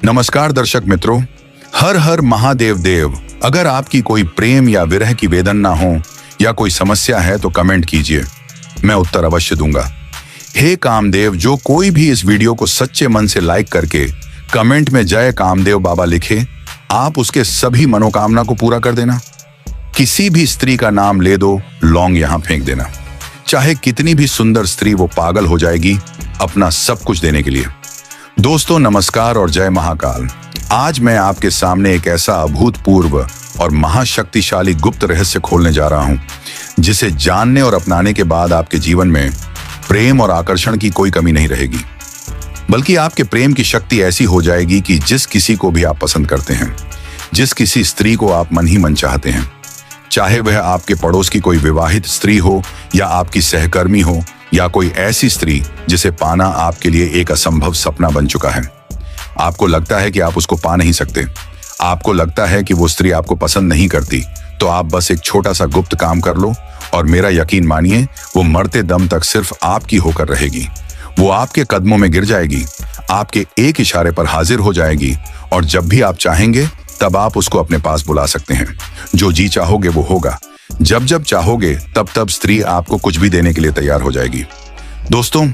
नमस्कार दर्शक मित्रों, हर हर महादेव देव। अगर आपकी कोई प्रेम या विरह की वेदना हो या कोई समस्या है तो कमेंट कीजिए, मैं उत्तर अवश्य दूंगा। हे कामदेव, जो कोई भी इस वीडियो को सच्चे मन से लाइक करके कमेंट में जय कामदेव बाबा लिखे, आप उसके सभी मनोकामना को पूरा कर देना। किसी भी स्त्री का नाम ले दो, लौंग यहां फेंक देना। चाहे कितनी भी सुंदर स्त्री, वो पागल हो जाएगी अपना सब कुछ देने के लिए। दोस्तों नमस्कार और जय महाकाल। आज मैं आपके सामने एक ऐसा अभूतपूर्व और महाशक्तिशाली गुप्त रहस्य खोलने जा रहा हूं, जिसे जानने और अपनाने के बाद आपके जीवन में प्रेम और आकर्षण की कोई कमी नहीं रहेगी, बल्कि आपके प्रेम की शक्ति ऐसी हो जाएगी कि जिस किसी को भी आप पसंद करते हैं, जिस किसी स्त्री को आप मन ही मन चाहते हैं, चाहे वह आपके पड़ोस की कोई विवाहित स्त्री हो या आपकी सहकर्मी हो या कोई ऐसी स्त्री जिसे पाना आपके लिए एक असंभव सपना बन चुका है। आपको लगता है कि आप उसको पा नहीं सकते, आपको लगता है कि वो स्त्री आपको पसंद नहीं करती, तो आप बस एक छोटा सा गुप्त काम कर लो और मेरा यकीन मानिए, वो मरते दम तक सिर्फ आपकी होकर रहेगी। वो आपके कदमों में गिर जाएगी, आपके एक इशारे पर हाजिर हो जाएगी और जब भी आप चाहेंगे तब आप उसको अपने पास बुला सकते हैं। जो जी चाहोगे वो होगा, जब जब चाहोगे तब तब स्त्री आपको कुछ भी देने के लिए तैयार हो जाएगी। दोस्तों,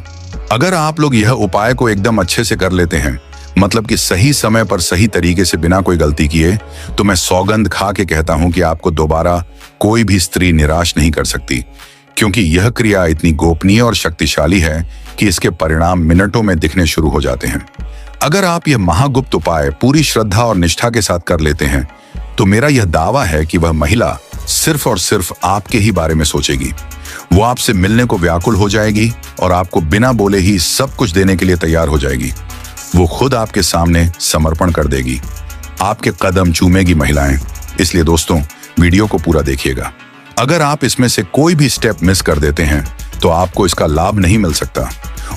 अगर आप लोग यह उपाय को एकदम अच्छे से कर लेते हैं, मतलब कि सही समय पर सही तरीके से बिना कोई गलती किए, तो मैं सौगंध खा के कहता हूं कि आपको दोबारा कोई भी स्त्री निराश नहीं कर सकती, क्योंकि यह क्रिया इतनी गोपनीय और शक्तिशाली है कि इसके परिणाम मिनटों में दिखने शुरू हो जाते हैं। अगर आप यह महागुप्त उपाय पूरी श्रद्धा और निष्ठा के साथ कर लेते हैं, तो मेरा यह दावा है कि वह महिला सिर्फ और सिर्फ आपके ही बारे में सोचेगी। वो आपसे मिलने को व्याकुल हो जाएगी और आपको बिना बोले ही सब कुछ देने के लिए तैयार हो जाएगी। वो खुद आपके सामने समर्पण कर देगी, आपके कदम चूमेगी महिलाएं। इसलिए दोस्तों, वीडियो को पूरा देखिएगा। अगर आप इसमें से कोई भी स्टेप मिस कर देते हैं तो आपको इसका लाभ नहीं मिल सकता।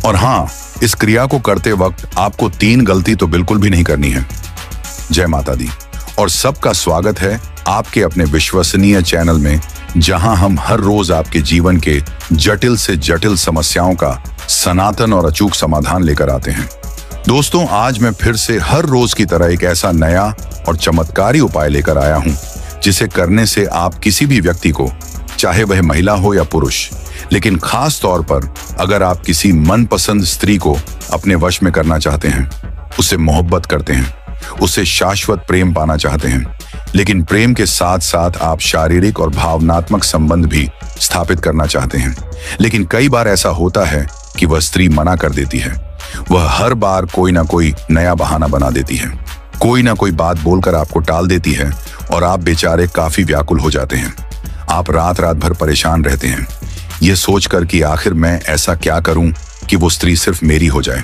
और हाँ, इस क्रिया को करते वक्त आपको 3 गलती तो बिल्कुल भी नहीं करनी है। जय माता दी और सबका स्वागत है आपके अपने विश्वसनीय चैनल में, जहां हम हर रोज आपके जीवन के जटिल से जटिल समस्याओं का सनातन और अचूक समाधान लेकर आते हैं। दोस्तों, आज मैं फिर से हर रोज की तरह एक ऐसा नया और चमत्कारी उपाय लेकर आया हूं, जिसे करने से आप किसी भी व्यक्ति को, चाहे वह महिला हो या पुरुष, लेकिन खास तौर पर अगर आप किसी मनपसंद स्त्री को अपने वश में करना चाहते हैं, उससे मोहब्बत करते हैं, उससे शाश्वत प्रेम पाना चाहते हैं, लेकिन प्रेम के साथ साथ आप शारीरिक और भावनात्मक संबंध भी स्थापित करना चाहते हैं, लेकिन कई बार ऐसा होता है कि वह स्त्री मना कर देती है। वह हर बार कोई ना कोई नया बहाना बना देती है, कोई ना कोई बात बोलकर आपको टाल देती है और आप बेचारे काफी व्याकुल हो जाते हैं। आप रात रात भर परेशान रहते हैं, ये सोचकर कि आखिर मैं ऐसा क्या करूं कि वो स्त्री सिर्फ मेरी हो जाए।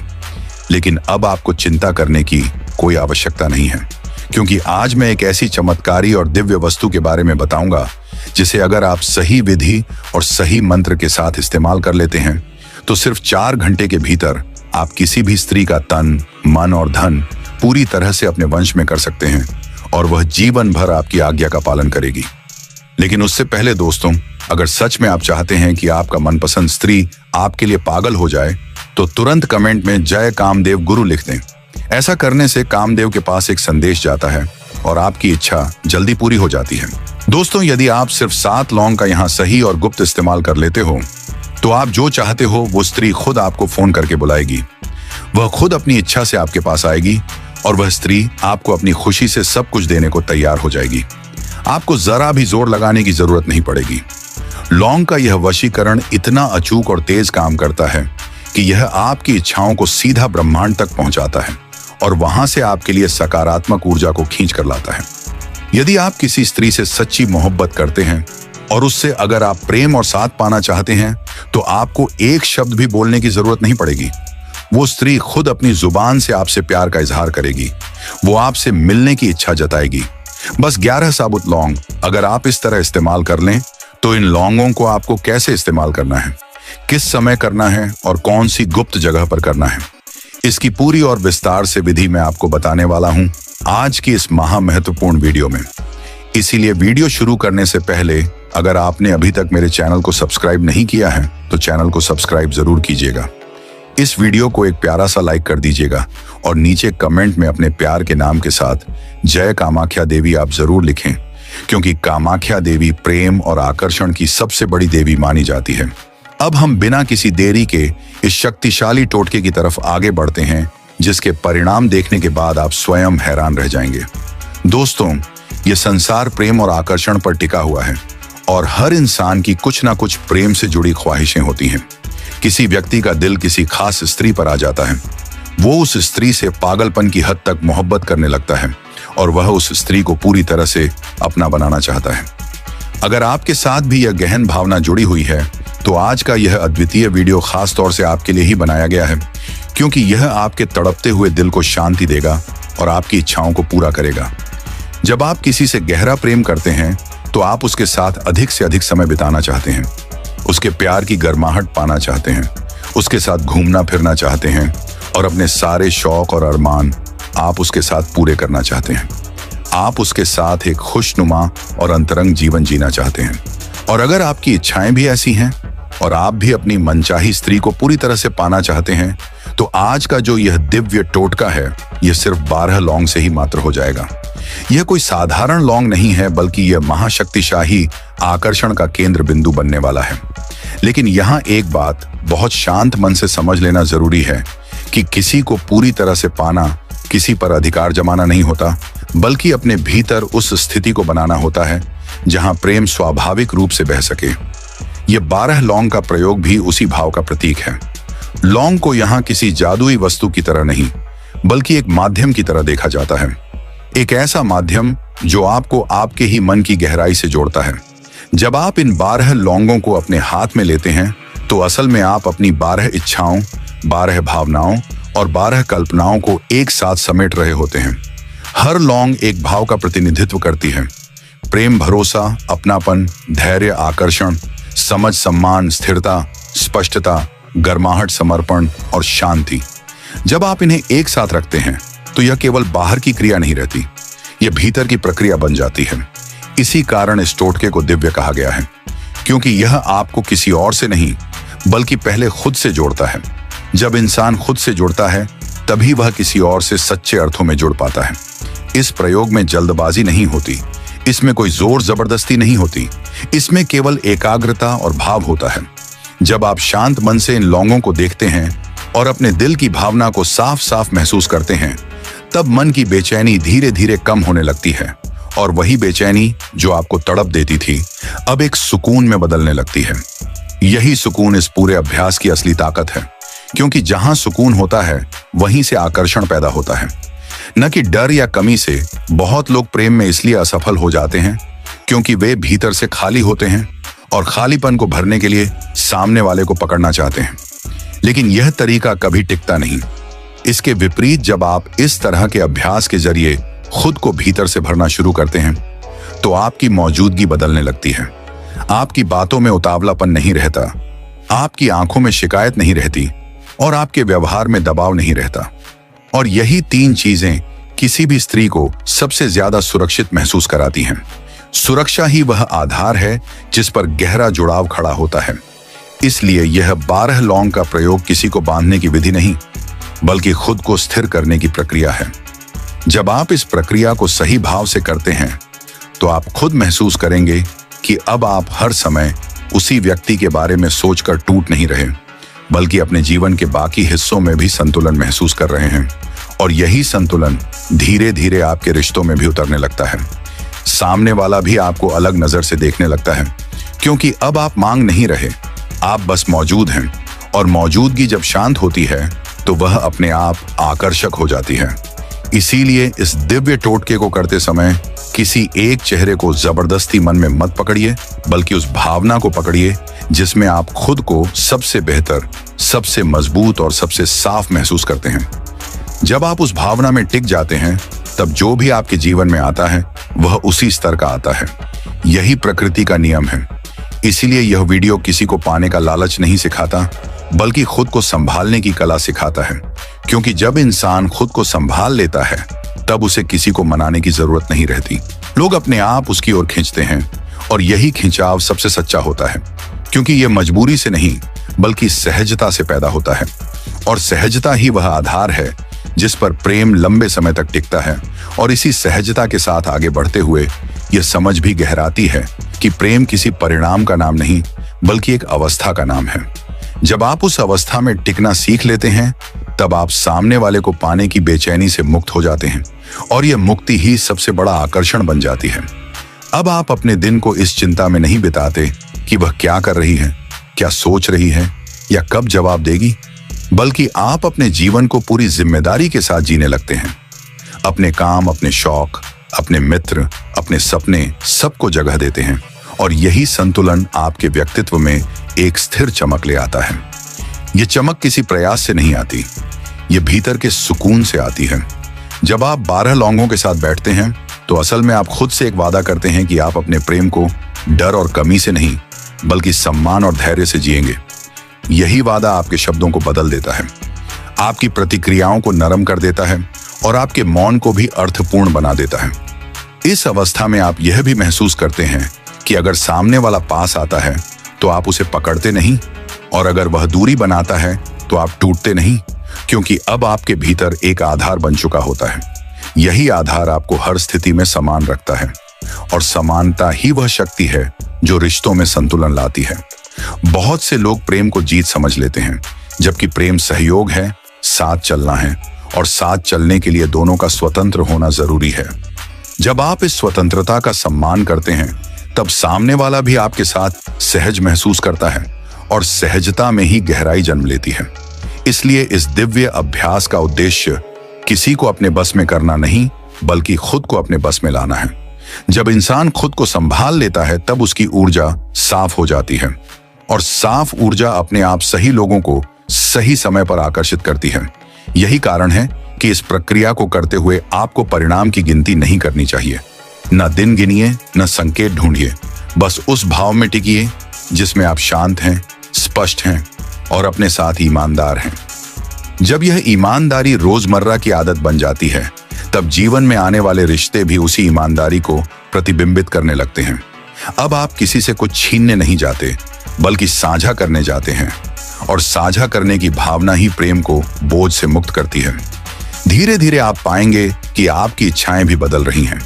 लेकिन अब आपको चिंता करने की कोई आवश्यकता नहीं है, क्योंकि आज मैं एक ऐसी चमत्कारी और दिव्य वस्तु के बारे में बताऊंगा, जिसे अगर आप सही विधि और सही मंत्र के साथ इस्तेमाल कर लेते हैं, तो सिर्फ 4 घंटे के भीतर आप किसी भी स्त्री का तन, मन और धन पूरी तरह से अपने वंश में कर सकते हैं और वह जीवन भर आपकी आज्ञा का पालन करेगी। लेकिन उससे पहले दोस्तों, अगर सच में आप चाहते हैं कि आपका मनपसंद स्त्री आपके लिए पागल हो जाए, तो तुरंत कमेंट में जय कामदेव गुरु लिख दें। ऐसा करने से कामदेव के पास एक संदेश जाता है और आपकी इच्छा जल्दी पूरी हो जाती है। दोस्तों, यदि आप सिर्फ 7 लौंग का यहाँ सही और गुप्त इस्तेमाल कर लेते हो, तो आप जो चाहते हो वो स्त्री खुद आपको फोन करके बुलाएगी। वह खुद अपनी इच्छा से आपके पास आएगी और वह स्त्री आपको अपनी खुशी से सब कुछ देने को तैयार हो जाएगी। आपको जरा भी जोर लगाने की जरूरत नहीं पड़ेगी। लौंग का यह वशीकरण इतना अचूक और तेज काम करता है कि यह आपकी इच्छाओं को सीधा ब्रह्मांड तक पहुंचाता है और वहां से आपके लिए सकारात्मक ऊर्जा को खींच कर लाता है। यदि आप किसी स्त्री से सच्ची मोहब्बत करते हैं और उससे अगर आप प्रेम और साथ पाना चाहते हैं, तो आपको एक शब्द भी बोलने की जरूरत नहीं पड़ेगी। वो स्त्री खुद अपनी जुबान से आपसे प्यार का इजहार करेगी। वो आपसे मिलने की इच्छा जताएगी। बस 11 साबुत लौंग अगर आप इस तरह इस्तेमाल कर लें, तो इन लौंगों को आपको कैसे इस्तेमाल करना है, किस समय करना है और कौन सी गुप्त जगह पर करना है, इसकी पूरी और विस्तार से विधि मैं आपको बताने वाला हूं आज की इस महा महत्वपूर्ण वीडियो में। इसीलिए वीडियो शुरू करने से पहले अगर आपने अभी तक मेरे चैनल को सब्सक्राइब नहीं किया है, तो चैनल को सब्सक्राइब जरूर कीजिएगा। इस वीडियो को एक प्यारा सा लाइक कर दीजिएगा और नीचे कमेंट में अपने प्यार के नाम के साथ जय कामाख्या देवी आप जरूर लिखें, क्योंकि कामाख्या देवी प्रेम और आकर्षण की सबसे बड़ी देवी मानी जाती है। अब हम बिना किसी देरी के इस शक्तिशाली टोटके की तरफ आगे बढ़ते हैं, जिसके परिणाम देखने के बाद आप स्वयं हैरान रह जाएंगे। दोस्तों, ये संसार प्रेम और आकर्षण पर टिका हुआ है और हर इंसान की कुछ ना कुछ प्रेम से जुड़ी ख्वाहिशें होती हैं। किसी व्यक्ति का दिल किसी खास स्त्री पर आ जाता है, वो उस स्त्री से पागलपन की हद तक मोहब्बत करने लगता है और वह उस स्त्री को पूरी तरह से अपना बनाना चाहता है। अगर आपके साथ भी यह गहन भावना जुड़ी हुई है तो आज का यह अद्वितीय वीडियो खास तौर से आपके लिए ही बनाया गया है, क्योंकि यह आपके तड़पते हुए दिल को शांति देगा और आपकी इच्छाओं को पूरा करेगा। जब आप किसी से गहरा प्रेम करते हैं तो आप उसके साथ अधिक से अधिक समय बिताना चाहते हैं, उसके प्यार की गर्माहट पाना चाहते हैं, उसके साथ घूमना फिरना चाहते हैं और अपने सारे शौक और अरमान आप उसके साथ पूरे करना चाहते हैं। आप उसके साथ एक खुशनुमा और अंतरंग जीवन जीना चाहते हैं। और अगर आपकी इच्छाएं भी ऐसी हैं और आप भी अपनी मनचाही स्त्री को पूरी तरह से पाना चाहते हैं, तो आज का जो यह दिव्य टोटका है, यह सिर्फ 12 लौंग से ही मात्र हो जाएगा। यह कोई साधारण लौंग नहीं है, बल्कि यह महाशक्तिशाली आकर्षण का केंद्र बिंदु बनने वाला है। लेकिन यहाँ एक बात बहुत शांत मन से समझ लेना जरूरी है कि किसी को पूरी तरह से पाना किसी पर अधिकार जमाना नहीं होता, बल्कि अपने भीतर उस स्थिति को बनाना होता है जहां प्रेम स्वाभाविक रूप से बह सके। यह 12 लौंग का प्रयोग भी उसी भाव का प्रतीक है। लौंग को यहाँ किसी जादुई वस्तु की तरह नहीं, बल्कि एक माध्यम की तरह देखा जाता है। एक ऐसा माध्यम जो आपको आपके ही मन की गहराई से जोड़ता है। जब आप इन 12 लौंगों को अपने हाथ में लेते हैं तो असल में आप अपनी 12 इच्छाओं, 12 भावनाओं और 12 कल्पनाओं को एक साथ समेट रहे होते हैं। हर लौंग एक भाव का प्रतिनिधित्व करती है: प्रेम, भरोसा, अपनापन, धैर्य, आकर्षण, समझ, सम्मान, स्थिरता, स्पष्टता, गर्माहट, समर्पण और शांति। जब आप इन्हें एक साथ रखते हैं तो यह केवल बाहर की क्रिया नहीं रहती, यह भीतर की प्रक्रिया बन जाती है। इसी कारण इस टोटके को दिव्य कहा गया है, क्योंकि यह आपको किसी और से नहीं बल्कि पहले खुद से जोड़ता है। जब इंसान खुद से जुड़ता है तभी वह किसी और से सच्चे अर्थों में जुड़ पाता है। इस प्रयोग में जल्दबाजी नहीं होती, इसमें कोई जोर जबरदस्ती नहीं होती, इसमें केवल एकाग्रता और भाव होता है। जब आप शांत मन से इन लौंगों को देखते हैं और अपने दिल की भावना को साफ साफ महसूस करते हैं, तब मन की बेचैनी धीरे धीरे कम होने लगती है और वही बेचैनी जो आपको तड़प देती थी अब एक सुकून में बदलने लगती है। यही सुकून इस पूरे अभ्यास की असली ताकत है, क्योंकि जहां सुकून होता है वहीं से आकर्षण पैदा होता है, न कि डर या कमी से। बहुत लोग प्रेम में इसलिए असफल हो जाते हैं क्योंकि वे भीतर से खाली होते हैं और खालीपन को भरने के लिए सामने वाले को पकड़ना चाहते हैं। लेकिन यह तरीका कभी टिकता नहीं। इसके विपरीत, जब आप इस तरह के अभ्यास के जरिए खुद को भीतर से भरना शुरू करते हैं तो आपकी मौजूदगी बदलने लगती है। आपकी बातों में उतावलापन नहीं रहता, आपकी आंखों में शिकायत नहीं रहती और आपके व्यवहार में दबाव नहीं रहता। और यही 3 चीजें किसी भी स्त्री को सबसे ज्यादा सुरक्षित महसूस कराती हैं। सुरक्षा ही वह आधार है जिस पर गहरा जुड़ाव खड़ा होता है। इसलिए यह 12 लौंग का प्रयोग किसी को बांधने की विधि नहीं, बल्कि खुद को स्थिर करने की प्रक्रिया है। जब आप इस प्रक्रिया को सही भाव से करते हैं तो आप खुद महसूस करेंगे कि अब आप हर समय उसी व्यक्ति के बारे में सोचकर टूट नहीं रहे, बल्कि अपने जीवन के बाकी हिस्सों में भी संतुलन महसूस कर रहे हैं। और यही संतुलन धीरे धीरे आपके रिश्तों में भी उतरने लगता है। सामने वाला भी आपको अलग नजर से देखने लगता है, क्योंकि अब आप मांग नहीं रहे, आप बस मौजूद हैं। और मौजूदगी जब शांत होती है तो वह अपने आप आकर्षक हो जाती है। इसीलिए इस दिव्य टोटके को करते समय किसी एक चेहरे को जबरदस्ती मन में मत पकड़िए, बल्कि उस भावना को पकड़िए जिसमें आप खुद को सबसे बेहतर, सबसे मजबूत और सबसे साफ महसूस करते हैं। जब आप उस भावना में टिक जाते हैं तब जो भी आपके जीवन में आता है वह उसी स्तर का आता है। यही प्रकृति का नियम है। इसीलिए यह वीडियो किसी को पाने का लालच नहीं सिखाता, बल्कि खुद को संभालने की कला सिखाता है। क्योंकि जब इंसान खुद को संभाल लेता है तब उसे किसी को मनाने की जरूरत नहीं रहती। लोग अपने आप उसकी ओर खींचते हैं और यही खिंचाव सबसे सच्चा होता है, क्योंकि यह मजबूरी से नहीं बल्कि सहजता से पैदा होता है। और सहजता ही वह आधार है जिस पर प्रेम लंबे समय तक टिकता है। और इसी सहजता के साथ आगे बढ़ते हुए यह समझ भी गहराती है कि प्रेम किसी परिणाम का नाम नहीं बल्कि एक अवस्था का नाम है। जब आप उस अवस्था में टिकना सीख लेते हैं तब आप सामने वाले को पाने की बेचैनी से मुक्त हो जाते हैं और यह मुक्ति ही सबसे बड़ा आकर्षण बन जाती है। अब आप अपने दिन को इस चिंता में नहीं बिताते कि वह क्या कर रही है, क्या सोच रही है या कब जवाब देगी, बल्कि आप अपने जीवन को पूरी जिम्मेदारी के साथ जीने लगते हैं। अपने काम, अपने शौक, अपने मित्र, अपने सपने सबको जगह देते हैं और यही संतुलन आपके व्यक्तित्व में एक स्थिर चमक ले आता है। यह चमक किसी प्रयास से नहीं आती, यह भीतर के सुकून से आती है। जब आप 12 लौंगों के साथ बैठते हैं तो असल में आप खुद से एक वादा करते हैं कि आप अपने प्रेम को डर और कमी से नहीं बल्कि सम्मान और धैर्य से जिएंगे। यही वादा आपके शब्दों को बदल देता है, आपकी प्रतिक्रियाओं को नरम कर देता है और आपके मौन को भी अर्थपूर्ण बना देता है। इस अवस्था में आप यह भी महसूस करते हैं कि अगर सामने वाला पास आता है तो आप उसे पकड़ते नहीं और अगर वह दूरी बनाता है तो आप टूटते नहीं, क्योंकि अब आपके भीतर एक आधार बन चुका होता है। यही आधार आपको हर स्थिति में समान रखता है और समानता ही वह शक्ति है जो रिश्तों में संतुलन लाती है। बहुत से लोग प्रेम को जीत समझ लेते हैं, जबकि प्रेम सहयोग है, साथ चलना है और साथ चलने के लिए दोनों का स्वतंत्र होना जरूरी है। जब आप इस स्वतंत्रता का सम्मान करते हैं तब सामने वाला भी आपके साथ सहज महसूस करता है और सहजता में ही गहराई जन्म लेती है। इसलिए इस दिव्य अभ्यास का उद्देश्य किसी को अपने बस में करना नहीं बल्कि खुद को अपने बस में लाना है। जब इंसान खुद को संभाल लेता है तब उसकी ऊर्जा साफ हो जाती है और साफ ऊर्जा अपने आप सही लोगों को सही समय पर आकर्षित करती है। यही कारण है कि इस प्रक्रिया को करते हुए आपको परिणाम की गिनती नहीं करनी चाहिए। न दिन गिनिए, न संकेत ढूंढिए, बस उस भाव में टिकिए जिसमें आप शांत हैं, स्पष्ट हैं और अपने साथ ईमानदार हैं। जब यह ईमानदारी रोजमर्रा की आदत बन जाती है तब जीवन में आने वाले रिश्ते भी उसी ईमानदारी को प्रतिबिंबित करने लगते हैं। अब आप किसी से कुछ छीनने नहीं जाते बल्कि साझा करने जाते हैं और साझा करने की भावना ही प्रेम को बोझ से मुक्त करती है। धीरे धीरे आप पाएंगे कि आपकी इच्छाएं भी बदल रही हैं।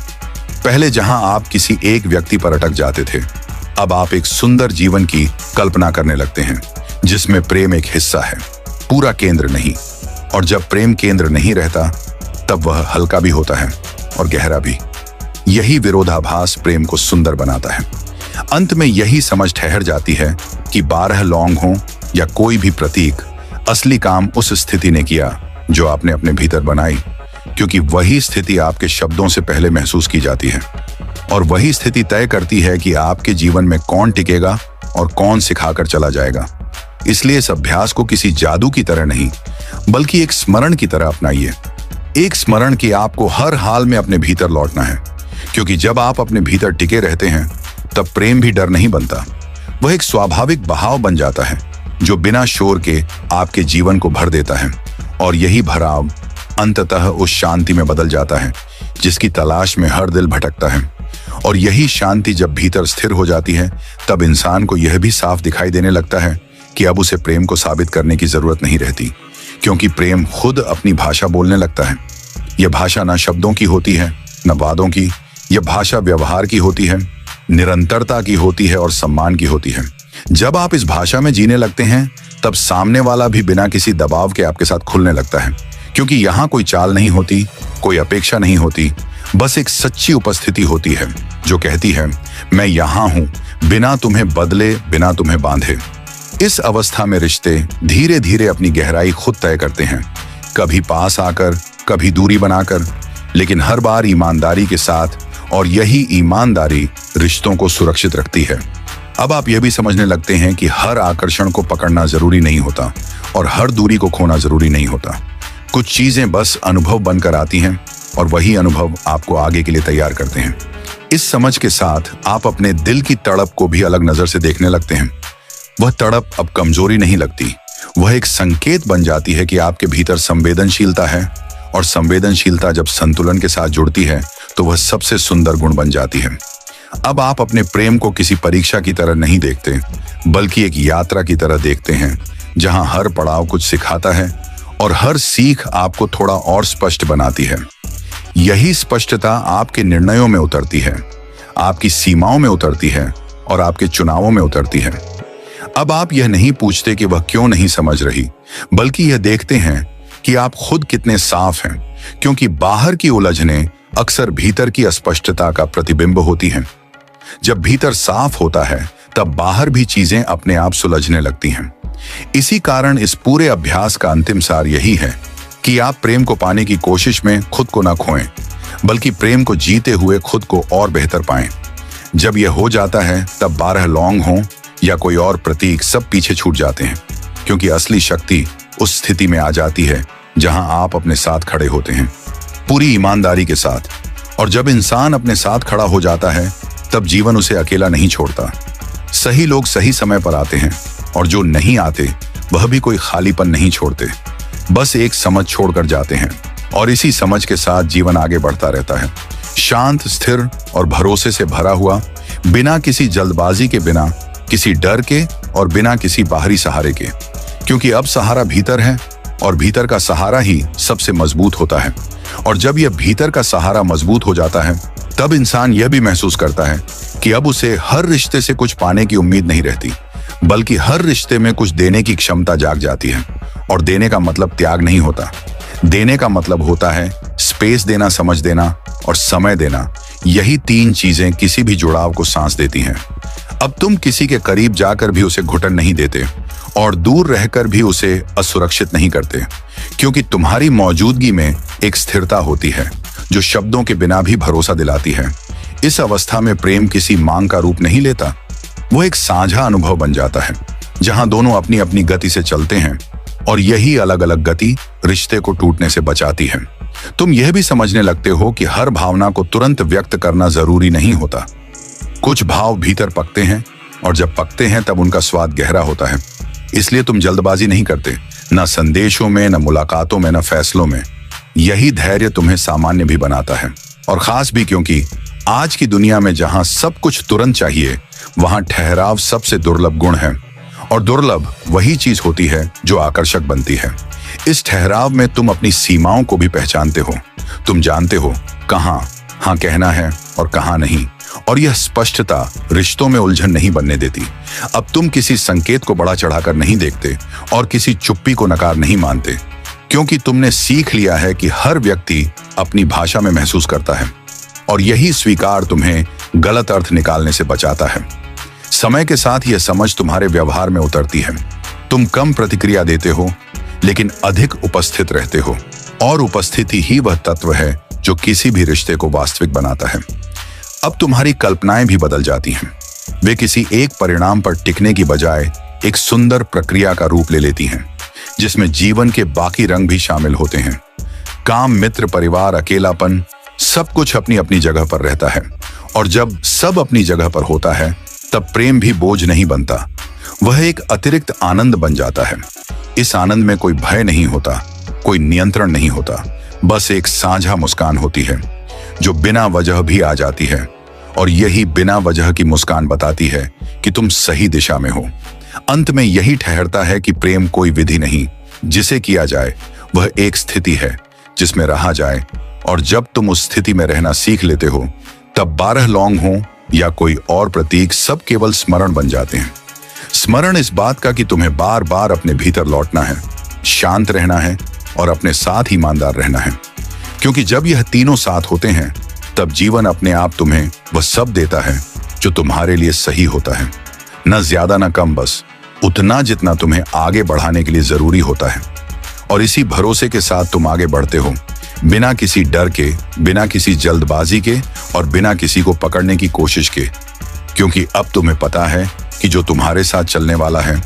पहले जहां आप किसी एक व्यक्ति पर अटक जाते थे, अब आप एक सुंदर जीवन की कल्पना करने लगते हैं जिसमें प्रेम एक हिस्सा है, पूरा केंद्र नहीं। और जब प्रेम केंद्र नहीं रहता तब वह हल्का भी होता है और गहरा भी। यही विरोधाभास प्रेम को सुंदर बनाता है। अंत में यही समझ ठहर जाती है कि 12 लौंग हों या कोई भी प्रतीक, असली काम उस स्थिति ने किया जो आपने अपने भीतर बनाई, क्योंकि वही स्थिति आपके शब्दों से पहले महसूस की जाती है और वही स्थिति तय करती है कि आपके जीवन में कौन टिकेगा और कौन सिखाकर चला जाएगा। इसलिए इस अभ्यास को किसी जादू की तरह नहीं बल्कि एक स्मरण की तरह अपनाइए। एक स्मरण कि आपको हर हाल में अपने भीतर लौटना है, क्योंकि जब आप अपने भीतर टिके रहते हैं तब प्रेम भी डर नहीं बनता, वह एक स्वाभाविक बहाव बन जाता है जो बिना शोर के आपके जीवन को भर देता है और यही भराव अंततः उस शांति में बदल जाता है जिसकी तलाश में हर दिल भटकता है। और यही शांति जब भीतर स्थिर हो जाती है तब इंसान को यह भी साफ दिखाई देने लगता है कि अब उसे प्रेम को साबित करने की जरूरत नहीं रहती, क्योंकि प्रेम खुद अपनी भाषा बोलने लगता है। यह भाषा न शब्दों की होती है न वादों की, यह भाषा व्यवहार की होती है, निरंतरता की होती है और सम्मान की होती है। जब आप इस भाषा में जीने लगते हैं तब सामने वाला भी बिना किसी दबाव के आपके साथ खुलने लगता है, क्योंकि यहाँ कोई चाल नहीं होती, कोई अपेक्षा नहीं होती, बस एक सच्ची उपस्थिति होती है जो कहती है मैं यहाँ हूँ, बिना तुम्हें बदले, बिना तुम्हें बांधे। इस अवस्था में रिश्ते धीरे धीरे अपनी गहराई खुद तय करते हैं, कभी पास आकर, कभी दूरी बनाकर, लेकिन हर बार ईमानदारी के साथ। और यही ईमानदारी रिश्तों को सुरक्षित रखती है। अब आप यह भी समझने लगते हैं कि हर आकर्षण को पकड़ना जरूरी नहीं होता और हर दूरी को खोना जरूरी नहीं होता। कुछ चीजें बस अनुभव बनकर आती हैं और वही अनुभव आपको आगे के लिए तैयार करते हैं। इस समझ के साथ आप अपने दिल की तड़प को भी अलग नजर से देखने लगते हैं। वह तड़प अब कमजोरी नहीं लगती, वह एक संकेत बन जाती है कि आपके भीतर संवेदनशीलता है, और संवेदनशीलता जब संतुलन के साथ जुड़ती है तो वह सबसे सुंदर गुण बन जाती है। अब आप अपने प्रेम को किसी परीक्षा की तरह नहीं देखते बल्कि एक यात्रा की तरह देखते हैं, जहां हर पड़ाव कुछ सिखाता है और हर सीख आपको थोड़ा और स्पष्ट बनाती है। यही स्पष्टता आपके निर्णयों में उतरती है, आपकी सीमाओं में उतरती है और आपके चुनावों में उतरती है। अब आप यह नहीं पूछते कि वह क्यों नहीं समझ रही, बल्कि यह देखते हैं कि आप खुद कितने साफ हैं, क्योंकि बाहर की उलझनें अक्सर भीतर की अस्पष्टता का प्रतिबिंब होती हैं। जब भीतर साफ होता है तब बाहर भी चीजें अपने आप सुलझने लगती हैं। इसी कारण इस पूरे अभ्यास का अंतिम सार यही है कि आप प्रेम को पाने की कोशिश में खुद को न खोएं, बल्कि प्रेम को जीते हुए खुद को और बेहतर पाएं। जब यह हो जाता है तब 12 लौंग हों या कोई और प्रतीक सब पीछे छूट जाते हैं, क्योंकि असली शक्ति उस स्थिति में आ जाती है जहां आप अपने साथ खड़े होते हैं, पूरी ईमानदारी के साथ। और जब इंसान अपने साथ खड़ा हो जाता है तब जीवन उसे अकेला नहीं छोड़ता। सही लोग सही समय पर आते हैं और जो नहीं आते वह भी कोई खालीपन नहीं छोड़ते, बस एक समझ छोड़कर जाते हैं। और इसी समझ के साथ जीवन आगे बढ़ता रहता है, शांत, स्थिर और भरोसे से भरा हुआ, बिना किसी जल्दबाजी के, बिना किसी डर के और बिना किसी बाहरी सहारे के। क्योंकि अब सहारा भीतर है और भीतर का सहारा ही सबसे मजबूत होता है। और जब यह भीतर का सहारा मजबूत हो जाता है तब इंसान यह भी महसूस करता है कि अब उसे हर रिश्ते से कुछ पाने की उम्मीद नहीं रहती, बल्कि हर रिश्ते में कुछ देने की क्षमता जाग जाती है। और देने का मतलब त्याग नहीं होता, देने का मतलब होता है स्पेस देना, समझ देना और समय देना। यही 3 चीजें किसी भी जुड़ाव को सांस देती हैं। अब तुम किसी के करीब जाकर भी उसे घुटन नहीं देते और दूर रहकर भी उसे असुरक्षित नहीं करते, क्योंकि तुम्हारी मौजूदगी में एक स्थिरता होती है जो शब्दों के बिना भी भरोसा दिलाती है। इस अवस्था में प्रेम किसी मांग का रूप नहीं लेता, वो एक साझा अनुभव बन जाता है जहां दोनों अपनी अपनी गति से चलते हैं और यही अलग अलग गति रिश्ते को टूटने से बचाती है। तुम यह भी समझने लगते हो कि हर भावना को तुरंत व्यक्त करना जरूरी नहीं होता। कुछ भाव भीतर पकते हैं और जब पकते हैं तब उनका स्वाद गहरा होता है। इसलिए तुम जल्दबाजी नहीं करते, न संदेशों में, न मुलाकातों में, न फैसलों में। यही धैर्य तुम्हें सामान्य भी बनाता है, और खास भी क्योंकि आज की दुनिया में जहां सब कुछ तुरंत चाहिए, वहां ठहराव सबसे दुर्लभ गुण है। और दुर्लभ वही चीज होती है जो आकर्षक बनती है। इस ठहराव में तुम अपनी सीमाओं को भी पहचानते हो। तुम जानते हो कहां हाँ कहना है और कहां नहीं। और यह स्पष्टता रिश्तों में उलझन नहीं बनने देती। अब तुम किसी संकेत को बड़ा चढ़ाकर नहीं देखते और किसी चुप्पी को नकार नहीं मानते, क्योंकि तुमने सीख लिया है कि हर व्यक्ति अपनी भाषा में महसूस करता है और यही स्वीकार तुम्हें गलत अर्थ निकालने से बचाता है। समय के साथ यह समझ तुम्हारे व्यवहार में उतरती है। तुम कम प्रतिक्रिया देते हो लेकिन अधिक उपस्थित रहते हो, और उपस्थिति ही वह तत्व है जो किसी भी रिश्ते को वास्तविक बनाता है। अब तुम्हारी कल्पनाएं भी बदल जाती हैं। वे किसी एक परिणाम पर टिकने की बजाय एक सुंदर प्रक्रिया का रूप ले लेती हैं, जिसमें जीवन के बाकी रंग भी शामिल होते हैं। काम, मित्र, परिवार, अकेलापन, सब कुछ अपनी अपनी जगह पर रहता है। और जब सब अपनी जगह पर होता है तब प्रेम भी बोझ नहीं बनता, वह एक अतिरिक्त आनंद बन जाता है। इस आनंद में कोई भय नहीं होता, कोई नियंत्रण नहीं होता, बस एक साझा मुस्कान होती है जो बिना वजह भी आ जाती है। और यही बिना वजह की मुस्कान बताती है कि तुम सही दिशा में हो। अंत में यही ठहरता है कि प्रेम कोई विधि नहीं जिसे किया जाए, वह एक स्थिति है जिसमें रहा जाए। और जब तुम उस स्थिति में रहना सीख लेते हो तब 12 लौंग हो या कोई और प्रतीक, सब केवल स्मरण बन जाते हैं। स्मरण इस बात का कि तुम्हें बार बार अपने भीतर लौटना है, शांत रहना है और अपने साथ ईमानदार रहना है। क्योंकि जब यह तीनों साथ होते हैं तब जीवन अपने आप तुम्हें वह सब देता है जो तुम्हारे लिए सही होता है। न ज्यादा न कम, बस उतना जितना तुम्हें आगे बढ़ाने के लिए जरूरी होता है। और इसी भरोसे के साथ तुम आगे बढ़ते हो, बिना किसी डर के, बिना किसी जल्दबाजी के और बिना किसी को पकड़ने की कोशिश के। क्योंकि अब तुम्हें पता है कि जो तुम्हारे साथ चलने वाला है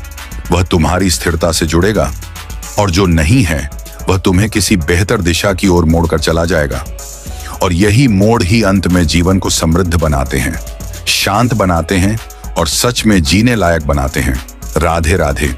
वह तुम्हारी स्थिरता से जुड़ेगा, और जो नहीं है वह तुम्हें किसी बेहतर दिशा की ओर मोड़कर चला जाएगा। और यही मोड़ ही अंत में जीवन को समृद्ध बनाते हैं, शांत बनाते हैं और सच में जीने लायक बनाते हैं। राधे राधे।